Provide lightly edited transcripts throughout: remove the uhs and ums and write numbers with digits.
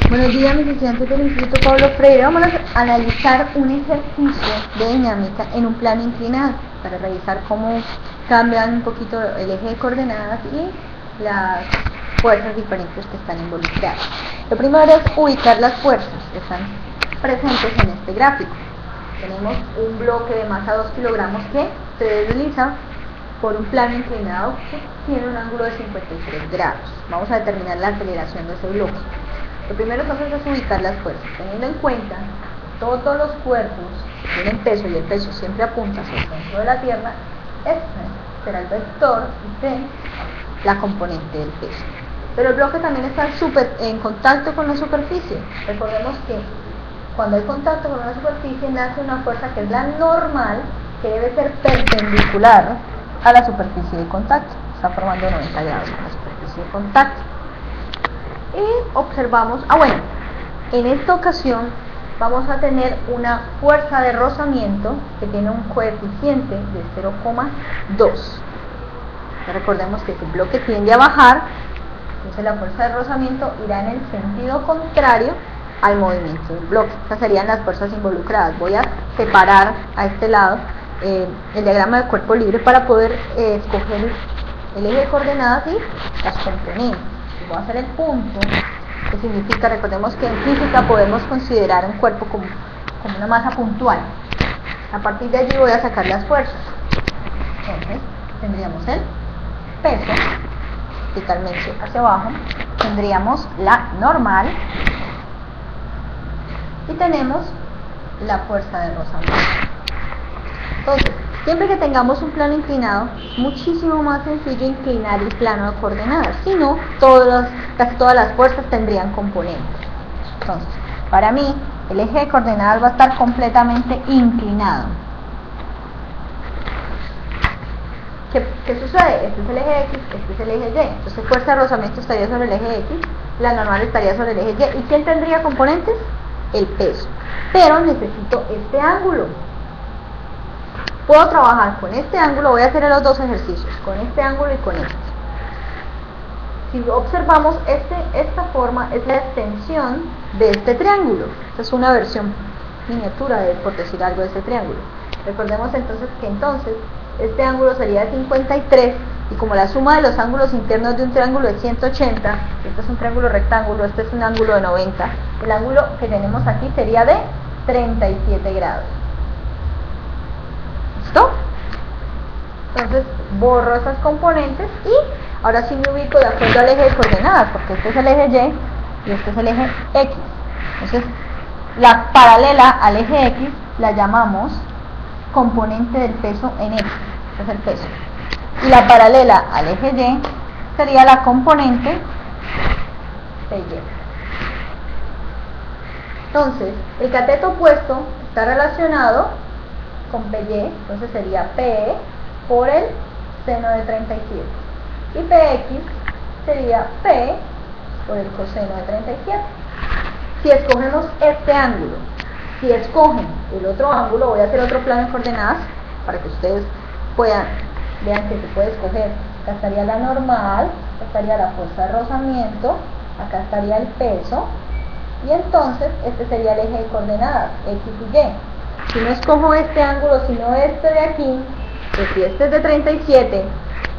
Buenos días, mis estudiantes del Instituto Pablo Freire. Vamos a analizar un ejercicio de dinámica en un plano inclinado para revisar cómo cambian un poquito el eje de coordenadas y las fuerzas diferentes que están involucradas. Lo primero es ubicar las fuerzas que están presentes en este gráfico. Tenemos un bloque de masa 2 kilogramos que se desliza por un plano inclinado que tiene un ángulo de 53 grados. Vamos a determinar la aceleración de ese bloque. Lo primero entonces es ubicar las fuerzas, teniendo en cuenta que todos los cuerpos tienen peso y el peso siempre apunta hacia el centro de la Tierra. Este será el vector de la componente del peso. Pero el bloque también está en contacto con la superficie. Recordemos que cuando hay contacto con una superficie nace una fuerza que es la normal, que debe ser perpendicular a la superficie de contacto. Está formando 90 grados con la superficie de contacto. Y observamos, en esta ocasión vamos a tener una fuerza de rozamiento que tiene un coeficiente de 0,2. Recordemos que si el bloque tiende a bajar, entonces la fuerza de rozamiento irá en el sentido contrario al movimiento del bloque. Estas serían las fuerzas involucradas. Voy a separar a este lado el diagrama de cuerpo libre para poder escoger el eje de coordenadas y las componentes. Voy a hacer el punto, que significa, recordemos que en física podemos considerar un cuerpo como una masa puntual. A partir de allí voy a sacar las fuerzas. Entonces tendríamos el peso, verticalmente hacia abajo, tendríamos la normal y tenemos la fuerza de rozamiento. Entonces, siempre que tengamos un plano inclinado, es muchísimo más sencillo inclinar el plano de coordenadas, si no, casi todas las fuerzas tendrían componentes. Entonces, para mí, el eje de coordenadas va a estar completamente inclinado. ¿Qué sucede? Este es el eje X, este es el eje Y. Entonces, fuerza de rozamiento estaría sobre el eje X, la normal estaría sobre el eje Y. ¿Y quién tendría componentes? El peso. Pero necesito este ángulo. Puedo trabajar con este ángulo, voy a hacer los dos ejercicios, con este ángulo y con este. Si observamos, esta forma es la extensión de este triángulo. Esta es una versión miniatura, por decir algo, de este triángulo. Recordemos entonces que este ángulo sería de 53, y como la suma de los ángulos internos de un triángulo es 180, este es un triángulo rectángulo, este es un ángulo de 90, el ángulo que tenemos aquí sería de 37 grados. ¿Listo? Entonces borro esas componentes y ahora sí me ubico de acuerdo al eje de coordenadas, porque este es el eje Y y este es el eje X. Entonces la paralela al eje X la llamamos componente del peso en X, este es el peso, y la paralela al eje Y sería la componente de Y. Entonces el cateto opuesto está relacionado con PY, entonces sería P por el seno de 37 y PX sería P por el coseno de 37. Si escogemos este ángulo, si escogen el otro ángulo, voy a hacer otro plano de coordenadas para que ustedes vean que se puede escoger. Acá estaría la normal, acá estaría la fuerza de rozamiento, acá estaría el peso, y entonces este sería el eje de coordenadas, X y Y. Si no escojo este ángulo, sino este de aquí, pues si este es de 37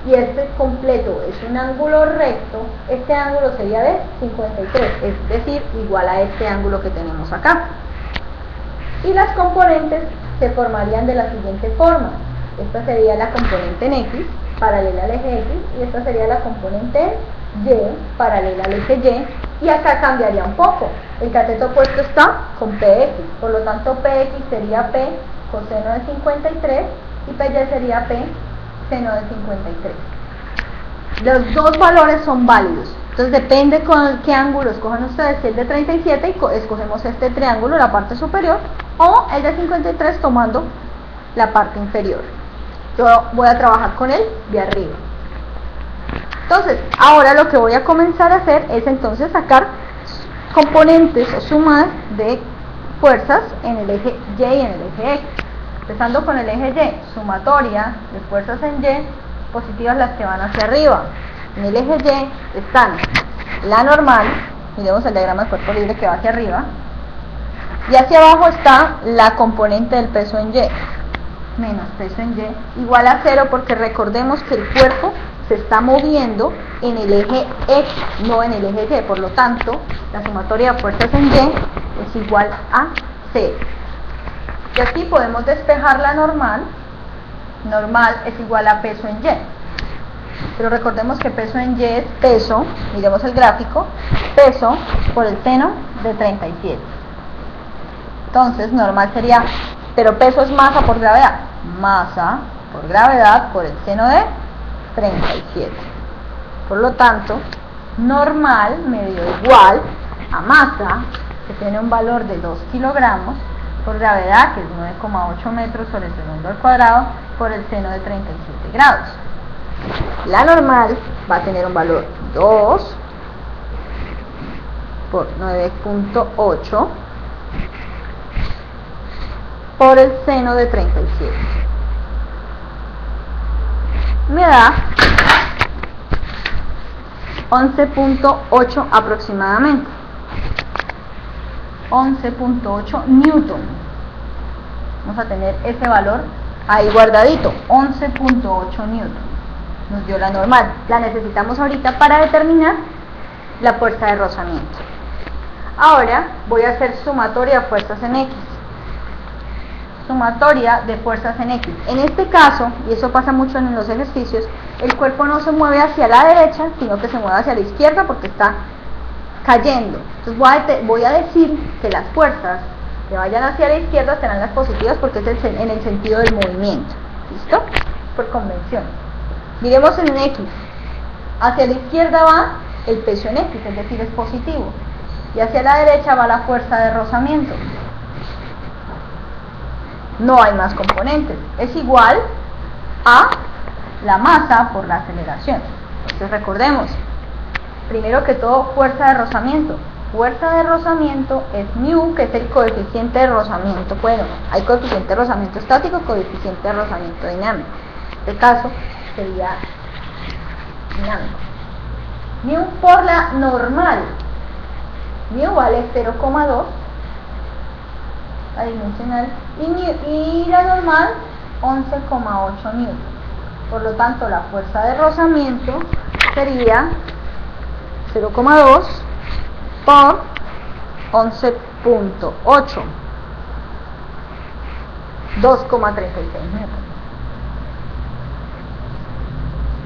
y este completo es un ángulo recto, este ángulo sería de 53, es decir, igual a este ángulo que tenemos acá. Y las componentes se formarían de la siguiente forma. Esta sería la componente en X, paralela al eje X, y esta sería la componente Y, paralela al eje Y, y acá cambiaría un poco. El cateto opuesto está con PX, por lo tanto PX sería P coseno de 53 y PY sería P seno de 53. Los dos valores son válidos, entonces depende con qué ángulo escojan ustedes, si el de 37 y escogemos este triángulo, la parte superior, o el de 53 tomando la parte inferior. Yo voy a trabajar con el de arriba. Entonces, ahora lo que voy a comenzar a hacer es entonces sacar componentes o sumas de fuerzas en el eje Y y en el eje X. Empezando con el eje Y, sumatoria de fuerzas en Y, positivas las que van hacia arriba. En el eje Y están la normal, miremos el diagrama del cuerpo libre que va hacia arriba, y hacia abajo está la componente del peso en Y, menos peso en Y, igual a 0, porque recordemos que el cuerpo se está moviendo en el eje X, no en el eje Y, por lo tanto, la sumatoria de fuerzas en Y es igual a 0. Y aquí podemos despejar la normal. Normal es igual a peso en Y. Pero recordemos que peso en Y es peso, miremos el gráfico, peso por el seno de 37. Entonces, normal sería, pero peso es masa por gravedad. Masa por gravedad por el seno de 37. Por lo tanto, normal me dio igual a masa, que tiene un valor de 2 kilogramos, por gravedad, que es 9,8 metros sobre el segundo al cuadrado, por el seno de 37 grados. La normal va a tener un valor 2 por 9,8 por el seno de 37. Me da 11,8 aproximadamente. 11,8 newton. Vamos a tener ese valor ahí guardadito, 11,8 newton. Nos dio la normal, la necesitamos ahorita para determinar la fuerza de rozamiento. Ahora voy a hacer sumatoria de fuerzas en X. Sumatoria de fuerzas en X. En este caso, y eso pasa mucho en los ejercicios, el cuerpo no se mueve hacia la derecha, sino que se mueve hacia la izquierda porque está cayendo. Entonces voy a decir que las fuerzas que vayan hacia la izquierda serán las positivas porque es en el sentido del movimiento. ¿Listo? Por convención. Miremos en X. Hacia la izquierda va el peso en X, es decir, es positivo. Y hacia la derecha va la fuerza de rozamiento. No hay más componentes. Es igual a la masa por la aceleración. Entonces recordemos, primero que todo, fuerza de rozamiento. Fuerza de rozamiento es μ, que es el coeficiente de rozamiento. Bueno, hay coeficiente de rozamiento estático, coeficiente de rozamiento dinámico. En este caso sería dinámico. μ por la normal. μ vale 0,2 adimensional y la normal 11,8 newton. Por lo tanto, la fuerza de rozamiento sería 0,2 por 11,8, 2,36 newton.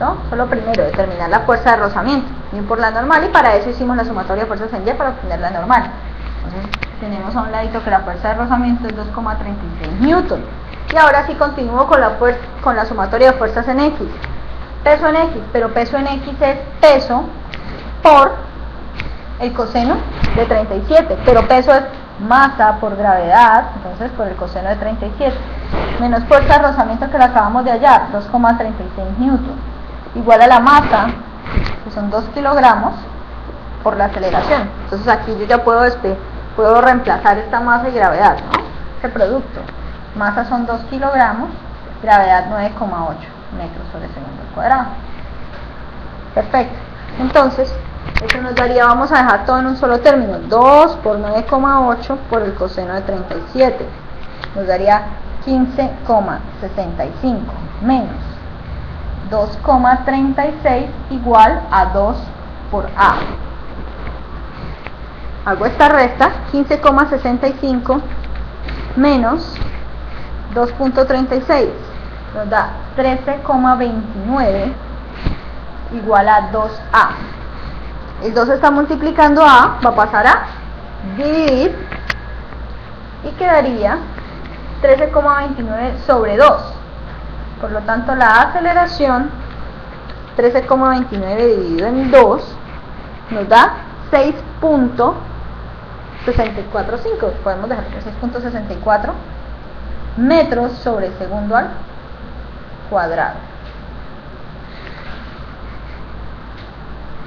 ¿No? Solo primero determinar la fuerza de rozamiento bien por la normal, y para eso hicimos la sumatoria de fuerzas en Y para obtener la normal. Entonces tenemos a un ladito que la fuerza de rozamiento es 2,36 newton. Y ahora sí continúo con la sumatoria de fuerzas en X. Peso en X, pero peso en X es peso por el coseno de 37, pero peso es masa por gravedad, entonces por el coseno de 37, menos fuerza de rozamiento que lo acabamos de hallar, 2,36 newton, igual a la masa, que son 2 kilogramos, por la aceleración. Entonces aquí yo ya puedo reemplazar esta masa y gravedad, ¿no? Este producto. Masa son 2 kilogramos, gravedad 9,8 metros sobre segundo al cuadrado. Perfecto. Entonces, eso nos daría, vamos a dejar todo en un solo término, 2 por 9,8 por el coseno de 37. Nos daría 15,65 menos 2,36 igual a 2 por A. Hago esta resta, 15,65 menos 2,36 nos da 13,29 igual a 2A. El 2 está multiplicando A, va a pasar a dividir y quedaría 13,29 sobre 2. Por lo tanto, la aceleración 13,29 dividido en 2 nos da 6,645. Podemos dejar 6,64 metros sobre segundo al cuadrado.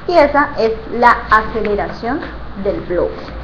Y esa es la aceleración del bloque.